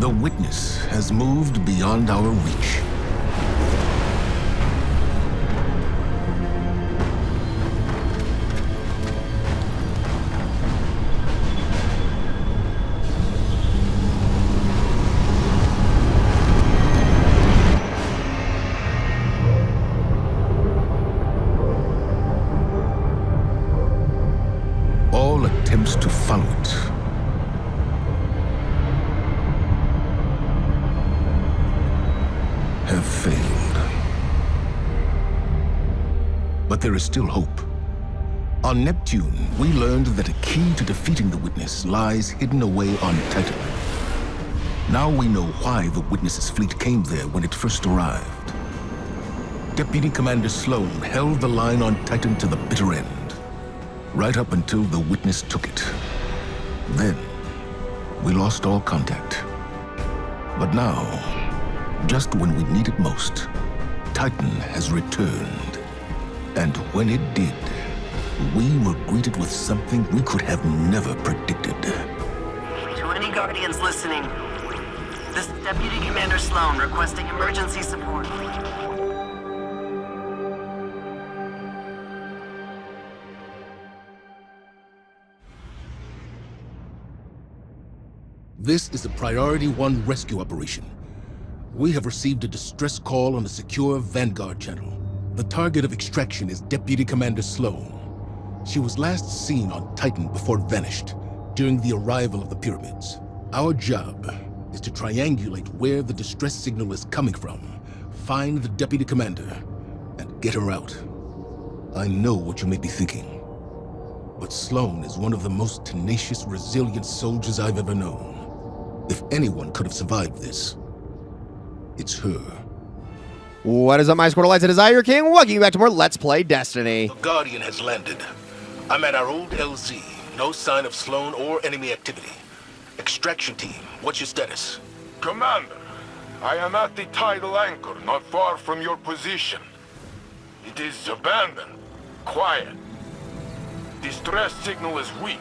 The Witness has moved beyond our reach. All attempts to follow it have failed. But there is still hope. On Neptune, we learned that a key to defeating the Witness lies hidden away on Titan. Now we know why the Witness's fleet came there when it first arrived. Deputy Commander Sloan held the line on Titan to the bitter end, right up until the Witness took it. Then, we lost all contact. But now, just when we need it most, Titan has returned. And when it did, we were greeted with something we could have never predicted. To any Guardians listening, this is Deputy Commander Sloan requesting emergency support. This is a Priority 1 rescue operation. We have received a distress call on a secure Vanguard channel. The target of extraction is Deputy Commander Sloan. She was last seen on Titan before it vanished, during the arrival of the pyramids. Our job is to triangulate where the distress signal is coming from, find the Deputy Commander, and get her out. I know what you may be thinking, but Sloan is one of the most tenacious, resilient soldiers I've ever known. If anyone could have survived this, it's her. What is up, my Squirtle Lights? It is I, your king. Welcome you back to more Let's Play Destiny. The Guardian has landed. I'm at our old LZ. No sign of Sloan or enemy activity. Extraction team, what's your status? Commander, I am at the tidal anchor, not far from your position. It is abandoned, quiet. Distress signal is weak.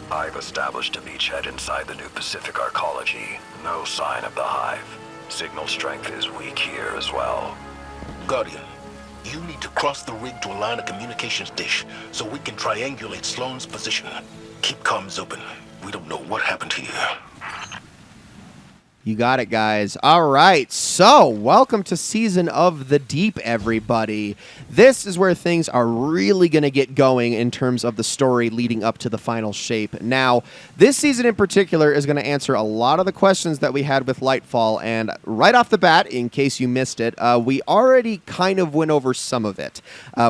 I've established a beachhead inside the new Pacific Arcology. No sign of the hive. Signal strength is weak here as well. Guardian, you need to cross the rig to align a communications dish so we can triangulate Sloan's position. Keep comms open. We don't know what happened here. You got it, guys. All right, so welcome to Season of the Deep, everybody. This is where things are really going to get going in terms of the story leading up to the final shape. Now, this season in particular is going to answer a lot of the questions that we had with Lightfall, and right off the bat, in case you missed it, we already kind of went over some of it.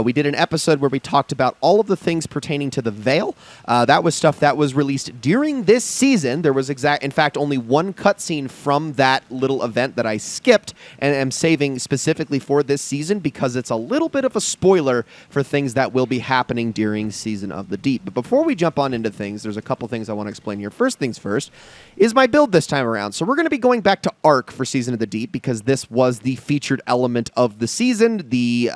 We did an episode where we talked about all of the things pertaining to the Veil. That was stuff that was released during this season. There was, in fact, only one cutscene from that little event that I skipped and am saving specifically for this season because it's a little bit of a spoiler for things that will be happening during Season of the Deep. But before we jump on into things, there's a couple things I want to explain here. First things first is my build this time around. So we're going to be going back to Arc for Season of the Deep because this was the featured element of the season. The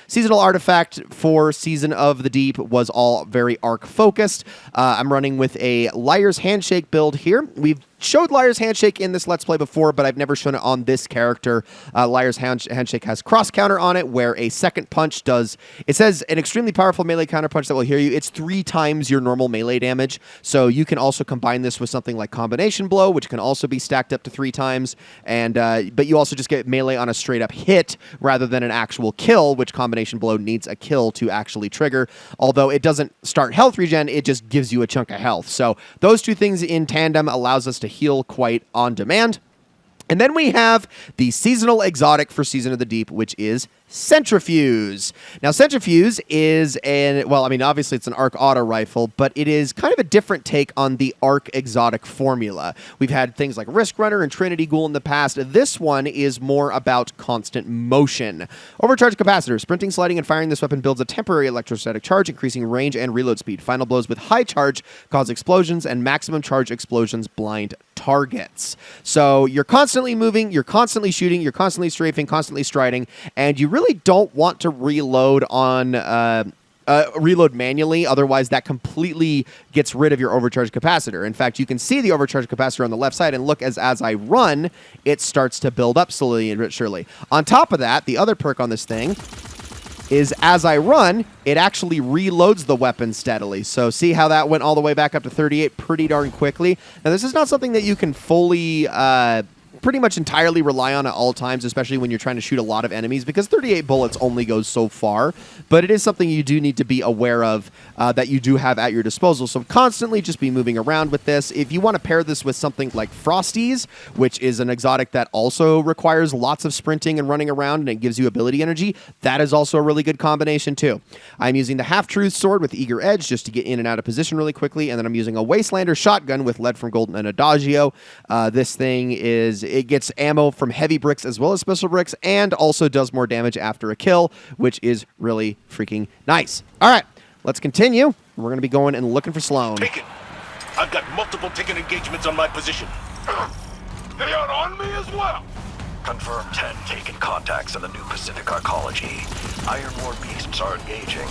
seasonal artifact for Season of the Deep was all very Arc focused. I'm running with a Liar's Handshake build here. We've showed Liar's Handshake in this Let's Play before, but I've never shown it on this character. Liar's Handshake has cross counter on it, where a second punch does, it says an extremely powerful melee counter punch that will heal you. It's 3 times your normal melee damage, so you can also combine this with something like Combination Blow, which can also be stacked up to 3 times, and but you also just get melee on a straight up hit rather than an actual kill, which Combination Blow needs a kill to actually trigger. Although it doesn't start health regen, it just gives you a chunk of health. So those two things in tandem allows us to heal quite on demand. And then we have the seasonal exotic for Season of the Deep, which is Centrifuge. Now, Centrifuge is obviously it's an Arc Auto rifle, but it is kind of a different take on the Arc exotic formula. We've had things like Risk Runner and Trinity Ghoul in the past. This one is more about constant motion. Overcharge capacitor. Sprinting, sliding, and firing this weapon builds a temporary electrostatic charge, increasing range and reload speed. Final blows with high charge cause explosions, and maximum charge explosions blind targets. So you're constantly moving, you're constantly shooting, you're constantly strafing, constantly striding, and you really don't want to reload on reload manually. Otherwise, that completely gets rid of your overcharge capacitor. In fact, you can see the overcharge capacitor on the left side, and look, as I run, it starts to build up slowly and surely. On top of that, the other perk on this thing is as I run, it actually reloads the weapon steadily. So see how that went all the way back up to 38 pretty darn quickly. Now, this is not something that you can fully pretty much entirely rely on at all times, especially when you're trying to shoot a lot of enemies, because 38 bullets only goes so far. But it is something you do need to be aware of that you do have at your disposal. So constantly just be moving around with this. If you want to pair this with something like Frosties, which is an exotic that also requires lots of sprinting and running around, and it gives you ability energy, that is also a really good combination too. I'm using the Half-Truth Sword with Eager Edge just to get in and out of position really quickly, and then I'm using a Wastelander shotgun with Lead from Golden and Adagio. This thing it gets ammo from heavy bricks as well as special bricks, and also does more damage after a kill, which is really freaking nice. All right, let's continue. We're going to be going and looking for Sloan. Taken. I've got multiple ticket engagements on my position. They are on me as well. Confirm 10 taken contacts in the New Pacific Arcology. Iron War beasts are engaging.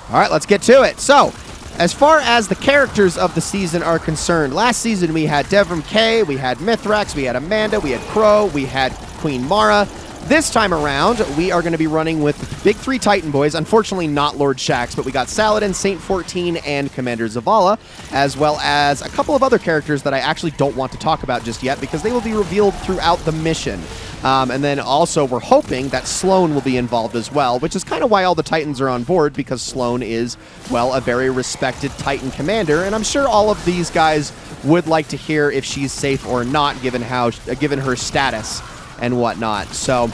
All right, let's get to it. So, as far as the characters of the season are concerned, last season we had Devrim Kay, we had Mithrax, we had Amanda, we had Crow, we had Queen Mara. This time around, we are going to be running with the big three Titan boys. Unfortunately, not Lord Shaxx, but we got Saladin, Saint 14, and Commander Zavala, as well as a couple of other characters that I actually don't want to talk about just yet because they will be revealed throughout the mission. And then also we're hoping that Sloan will be involved as well, which is kind of why all the Titans are on board, because Sloan is, well, a very respected Titan commander, and I'm sure all of these guys would like to hear if she's safe or not, given her status and whatnot. So,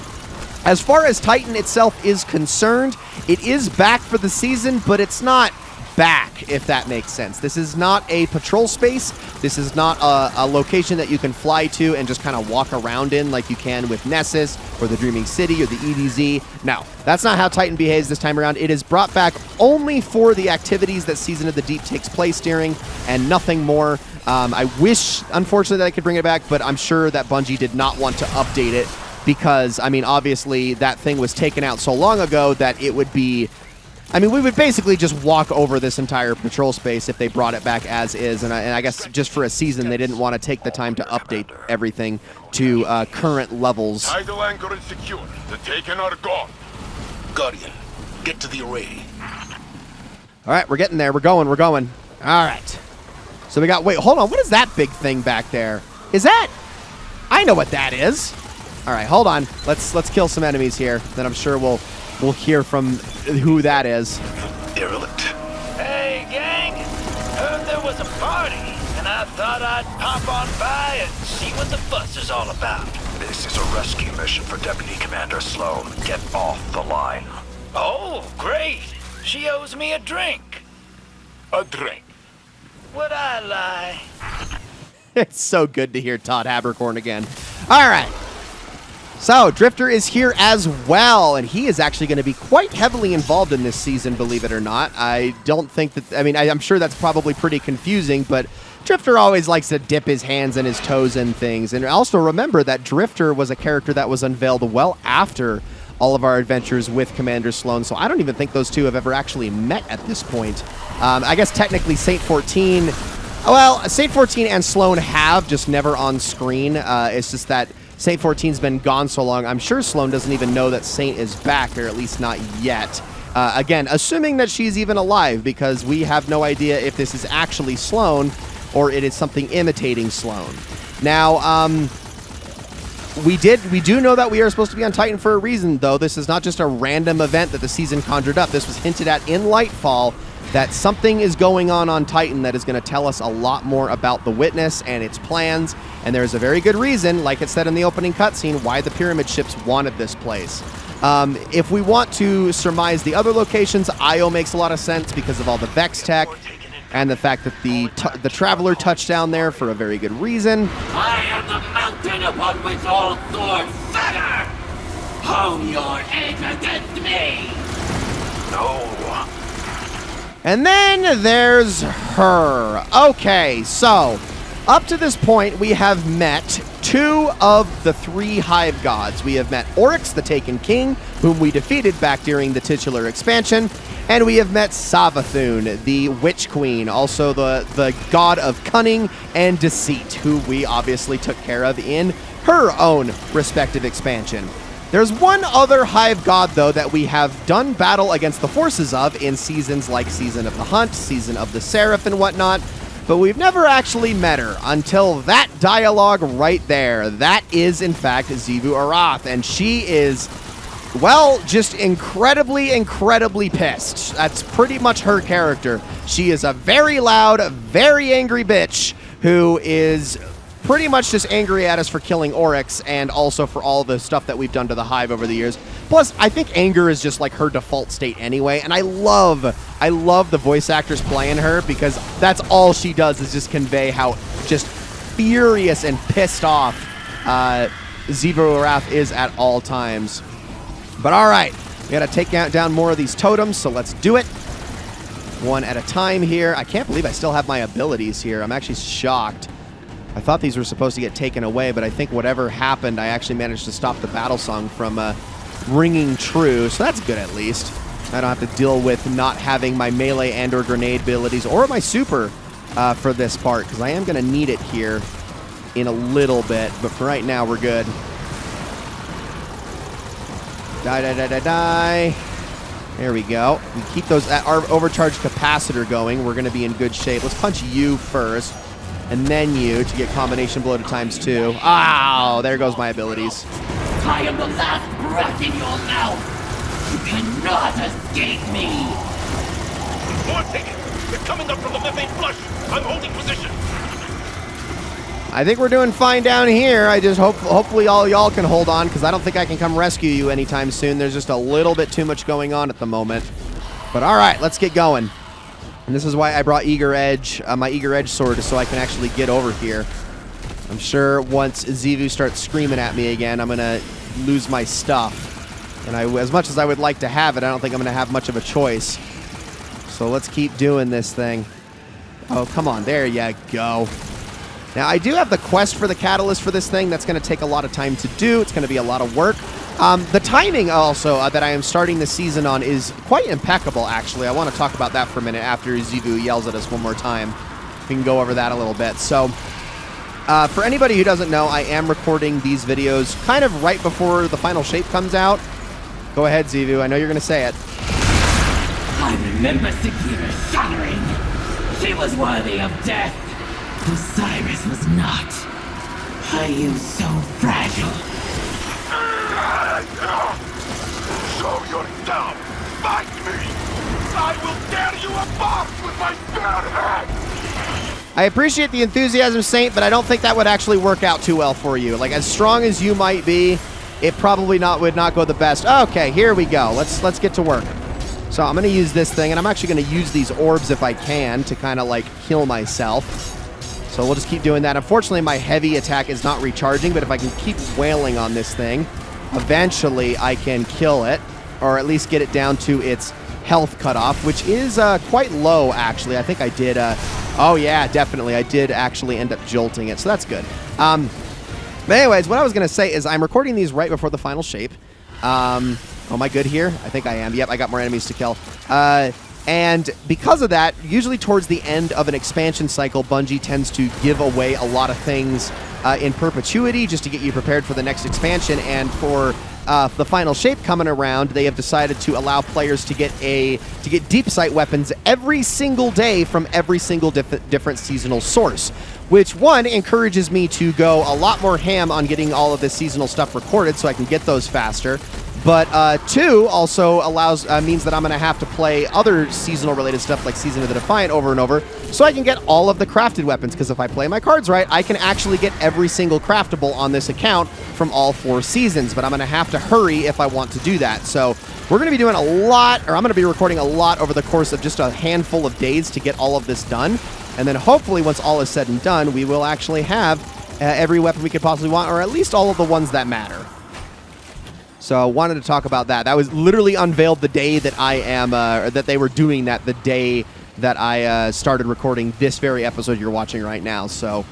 as far as Titan itself is concerned, it is back for the season, but it's not back, if that makes sense. This is not a patrol space. This is not a location that you can fly to and just kind of walk around in like you can with Nessus or the Dreaming City or the EDZ. No, that's not how Titan behaves this time around. It is brought back only for the activities that Season of the Deep takes place during, and nothing more. I wish, unfortunately, that I could bring it back, but I'm sure that Bungie did not want to update it because, I mean, obviously that thing was taken out so long ago that it would be... I mean, we would basically just walk over this entire patrol space if they brought it back as is, and I guess just for a season, they didn't want to take the time to update everything to current levels. Tidal anchor is secure. The Taken are gone. Guardian, get to the array. All right, we're getting there. We're going. All right. So we got... Wait, hold on. What is that big thing back there? Is that... I know what that is. All right, hold on. Let's kill some enemies here. Then I'm sure we'll hear from who that is. Derelict. Hey, gang! Heard there was a party, and I thought I'd pop on by and see what the fuss is all about. This is a rescue mission for Deputy Commander Sloan. Get off the line. Oh, great! She owes me a drink. A drink. Would I lie? It's so good to hear Todd Habercorn again. All right. So, Drifter is here as well, and he is actually going to be quite heavily involved in this season, believe it or not. I don't think that... I mean, I'm sure that's probably pretty confusing, but Drifter always likes to dip his hands and his toes in things. And also remember that Drifter was a character that was unveiled well after all of our adventures with Commander Sloan, so I don't even think those two have ever actually met at this point. I guess technically Saint 14... Well, Saint 14 and Sloan have, just never on screen. It's just that Saint 14's been gone so long, I'm sure Sloan doesn't even know that Saint is back, or at least not yet. Again, assuming that she's even alive, because we have no idea if this is actually Sloan or it is something imitating Sloan. Now, we do know that we are supposed to be on Titan for a reason, though. This is not just a random event that the season conjured up. This was hinted at in Lightfall, that something is going on Titan that is going to tell us a lot more about the Witness and its plans, and there's a very good reason, like it said in the opening cutscene, why the Pyramid Ships wanted this place. If we want to surmise the other locations, Io makes a lot of sense because of all the Vex tech, and the fact that the Traveler touched down there for a very good reason. I am the mountain upon which all swords shatter! Hone your edge against me! No. And then there's her. Okay, so Up to this point, we have met 2 of the 3 Hive Gods. We have met Oryx, the Taken King, whom we defeated back during the titular expansion, and we have met Savathun, the Witch Queen, also the god of cunning and deceit, who we obviously took care of in her own respective expansion. There's one other Hive God, though, that we have done battle against the forces of in seasons like Season of the Hunt, Season of the Seraph, and whatnot, but we've never actually met her until that dialogue right there. That is, in fact, Xivu Arath, and she is, well, just incredibly, incredibly pissed. That's pretty much her character. She is a very loud, very angry bitch who is pretty much just angry at us for killing Oryx and also for all the stuff that we've done to the Hive over the years. Plus, I think anger is just like her default state anyway, and I love the voice actors playing her because that's all she does is just convey how just furious and pissed off Xivu Arath is at all times. But all right, we got to take down more of these totems, so let's do it. One at a time here. I can't believe I still have my abilities here. I'm actually shocked. I thought these were supposed to get taken away, but I think whatever happened, I actually managed to stop the battle song from ringing true, so that's good at least. I don't have to deal with not having my melee and or grenade abilities or my super for this part, because I am going to need it here in a little bit, but for right now, we're good. Die, die, die, die, die. There we go. We keep those our overcharged capacitor going. We're going to be in good shape. Let's punch you first, and then you to get combination blow to ×2. Ow! There goes my abilities. I am the last breath in your mouth. You cannot escape me. More tickets! They're coming up from the methane flush! I'm holding position! I think we're doing fine down here. I just hopefully all y'all can hold on, because I don't think I can come rescue you anytime soon. There's just a little bit too much going on at the moment. But all right, let's get going. And this is why I brought Eager Edge, my Eager Edge sword, so I can actually get over here. I'm sure once Xivu starts screaming at me again, I'm going to lose my stuff. And as much as I would like to have it, I don't think I'm going to have much of a choice. So let's keep doing this thing. Oh, come on. There you go. Now, I do have the quest for the catalyst for this thing. That's going to take a lot of time to do. It's going to be a lot of work. The timing also that I am starting the season on is quite impeccable, actually. I want to talk about that for a minute after Xivu yells at us one more time. We can go over that a little bit. So, for anybody who doesn't know, I am recording these videos kind of right before the final shape comes out. Go ahead, Xivu. I know you're going to say it. I remember Sagira shattering. She was worthy of death. Osiris was not. Are you so fragile? So you're down. Fight me! I will tear you apart with my bare hands! I appreciate the enthusiasm, Saint, but I don't think that would actually work out too well for you. Like, as strong as you might be, it probably would not go the best. Okay, here we go. Let's get to work. So I'm going to use this thing, and I'm actually going to use these orbs if I can to kind of, like, heal myself. So we'll just keep doing that. Unfortunately, my heavy attack is not recharging, but if I can keep wailing on this thing, eventually I can kill it, or at least get it down to its health cutoff, which is quite low, actually. I think I did... oh, yeah, definitely. I did actually end up jolting it, so that's good. But anyways, what I was going to say is I'm recording these right before the final shape. Am I good here? I think I am. Yep, I got more enemies to kill. And because of that, usually towards the end of an expansion cycle, Bungie tends to give away a lot of things in perpetuity just to get you prepared for the next expansion. And for the final shape coming around, they have decided to allow players to get deep sight weapons every single day from every single different seasonal source, which one encourages me to go a lot more ham on getting all of this seasonal stuff recorded so I can get those faster. But two also means that I'm going to have to play other seasonal related stuff like Season of the Defiant over and over so I can get all of the crafted weapons, because if I play my cards right, I can actually get every single craftable on this account from all 4 seasons, but I'm going to have to hurry if I want to do that. So we're going to be doing a lot, or I'm going to be recording a lot over the course of just a handful of days to get all of this done. And then hopefully once all is said and done, we will actually have every weapon we could possibly want, or at least all of the ones that matter. So I wanted to talk about that. That was literally unveiled the day that I am, or that they were doing that, the day that I started recording this very episode you're watching right now. So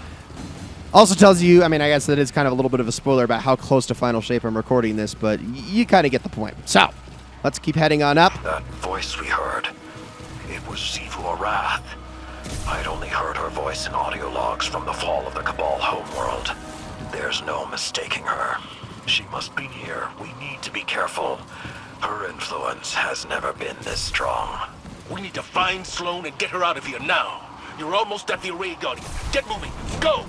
Also tells you, I mean, I guess that is kind of a little bit of a spoiler about how close to final shape I'm recording this, but you kind of get the point. So, let's keep heading on up. That voice we heard, it was Xivu Arath. I'd only heard her voice in audio logs from the fall of the Cabal homeworld. There's no mistaking her. She must be near. We need to be careful. Her influence has never been this strong. We need to find Sloane and get her out of here now. You're almost at the Array Guardian. Get moving. Go!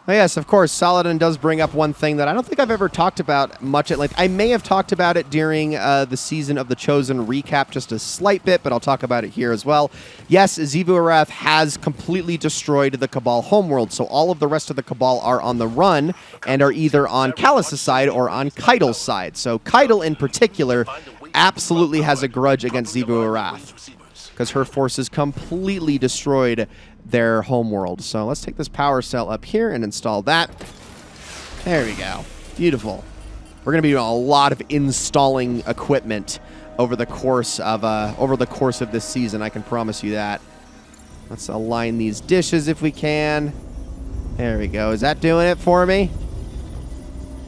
Oh, yes, of course, Saladin does bring up one thing that I don't think I've ever talked about much at length. I may have talked about it during the Season of the Chosen recap just a slight bit, but I'll talk about it here as well. Yes, Xivu Arath has completely destroyed the Cabal homeworld, so all of the rest of the Cabal are on the run and are either on Callus' side or on Keidel's side. So Keidel in particular absolutely has a grudge against Xivu Arath because her forces completely destroyed their homeworld. So let's take this power cell up here and install that. There we go. Beautiful. We're going to be doing a lot of installing equipment over the course of this season. I can promise you that. Let's align these dishes if we can. There we go. Is that doing it for me?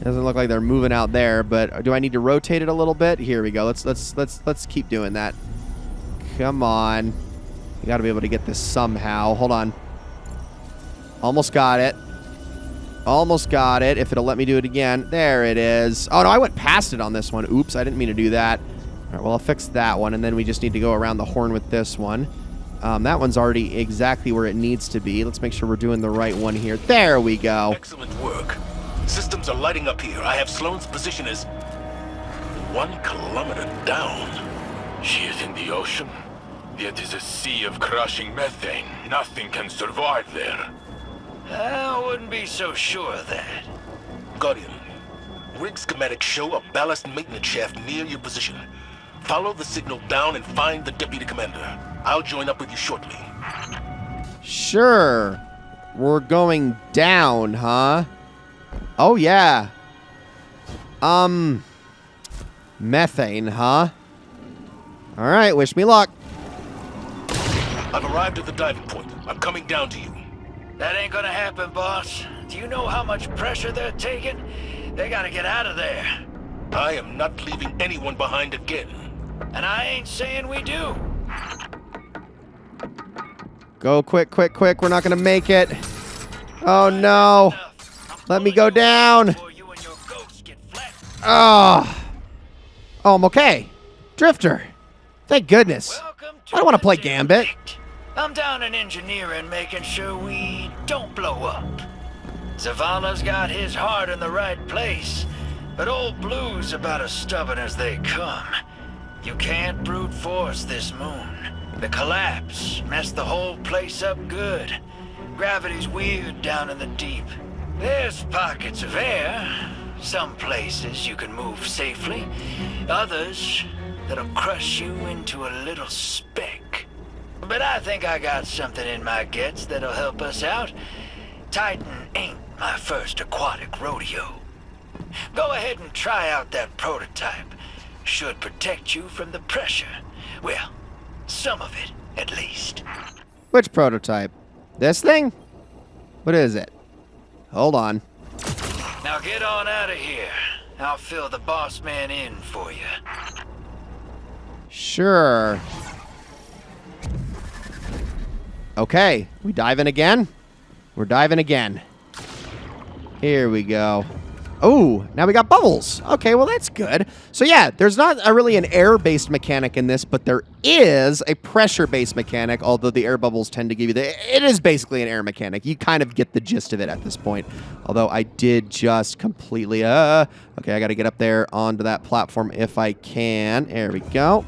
Doesn't look like they're moving out there, but do I need to rotate it a little bit? Here we go. Let's keep doing that. Come on. You got to be able to get this somehow. Hold on. Almost got it. Almost got it. If it'll let me do it again. There it is. Oh, no, I went past it on this one. Oops, I didn't mean to do that. All right, well, I'll fix that one, and then we just need to go around the horn with this one. That one's already exactly where it needs to be. Let's make sure we're doing the right one here. There we go. Excellent work. Systems are lighting up here. I have Sloane's position as 1 kilometer down. She is in the ocean. It is a sea of crushing methane. Nothing can survive there. I wouldn't be so sure of that. Guardian, rig schematics show a ballast maintenance shaft near your position. Follow the signal down and find the deputy commander. I'll join up with you shortly. Sure. We're going down, huh? Oh, yeah. Methane, huh? All right, wish me luck. I've arrived at the diving point. I'm coming down to you. That ain't gonna happen, boss. Do you know how much pressure they're taking? They gotta get out of there. I am not leaving anyone behind again. And I ain't saying we do. Go quick, quick, quick. We're not going to make it. Oh, no. Let me go down. Oh. Oh, I'm okay. Drifter. Thank goodness. I don't want to play Gambit. I'm down in engineering, making sure we don't blow up. Zavala's got his heart in the right place, but old Blue's about as stubborn as they come. You can't brute force this moon. The collapse messed the whole place up good. Gravity's weird down in the deep. There's pockets of air. Some places you can move safely. Others that'll crush you into a little speck. But I think I got something in my guts that'll help us out. Titan ain't my first aquatic rodeo. Go ahead and try out that prototype. Should protect you from the pressure. Well, some of it, at least. Which prototype? This thing? What is it? Hold on. Now get on out of here. I'll fill the boss man in for you. Sure. Okay, we dive in again? We're diving again. Here we go. Oh, now we got bubbles. Okay, well, that's good. So, yeah, there's not really an air-based mechanic in this, but there is a pressure-based mechanic, although the air bubbles tend to give you the... It is basically an air mechanic. You kind of get the gist of it at this point. Although I did just completely... Okay, I got to get up there onto that platform if I can. There we go.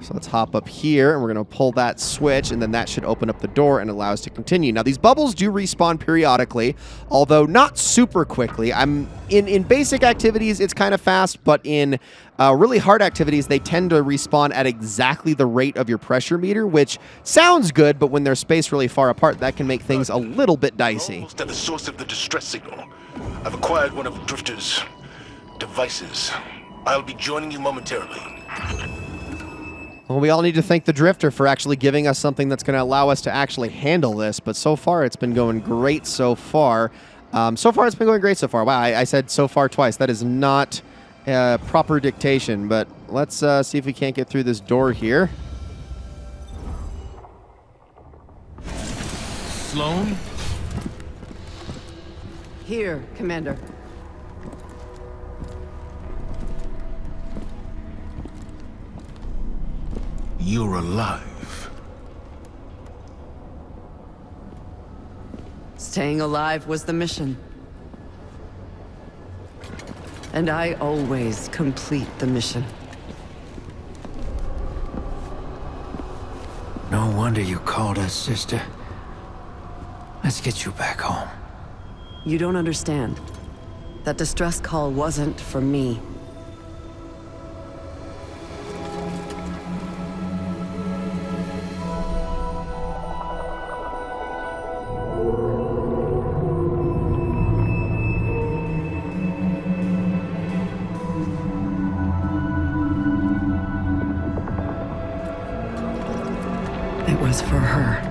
So let's hop up here, and we're going to pull that switch, and then that should open up the door and allow us to continue. Now, these bubbles do respawn periodically, although not super quickly. In basic activities, it's kind of fast, but in really hard activities, they tend to respawn at exactly the rate of your pressure meter, which sounds good, but when they're spaced really far apart, that can make things a little bit dicey. Almost at the source of the distress signal. I've acquired one of Drifter's devices. I'll be joining you momentarily. Well, we all need to thank the Drifter for actually giving us something that's going to allow us to actually handle this. But so far, it's been going great so far. Wow, I said so far twice. That is not proper dictation. But let's see if we can't get through this door here. Sloane? Here, Commander. You're alive. Staying alive was the mission. And I always complete the mission. No wonder you called us, sister. Let's get you back home. You don't understand. That distress call wasn't for me. It was for her.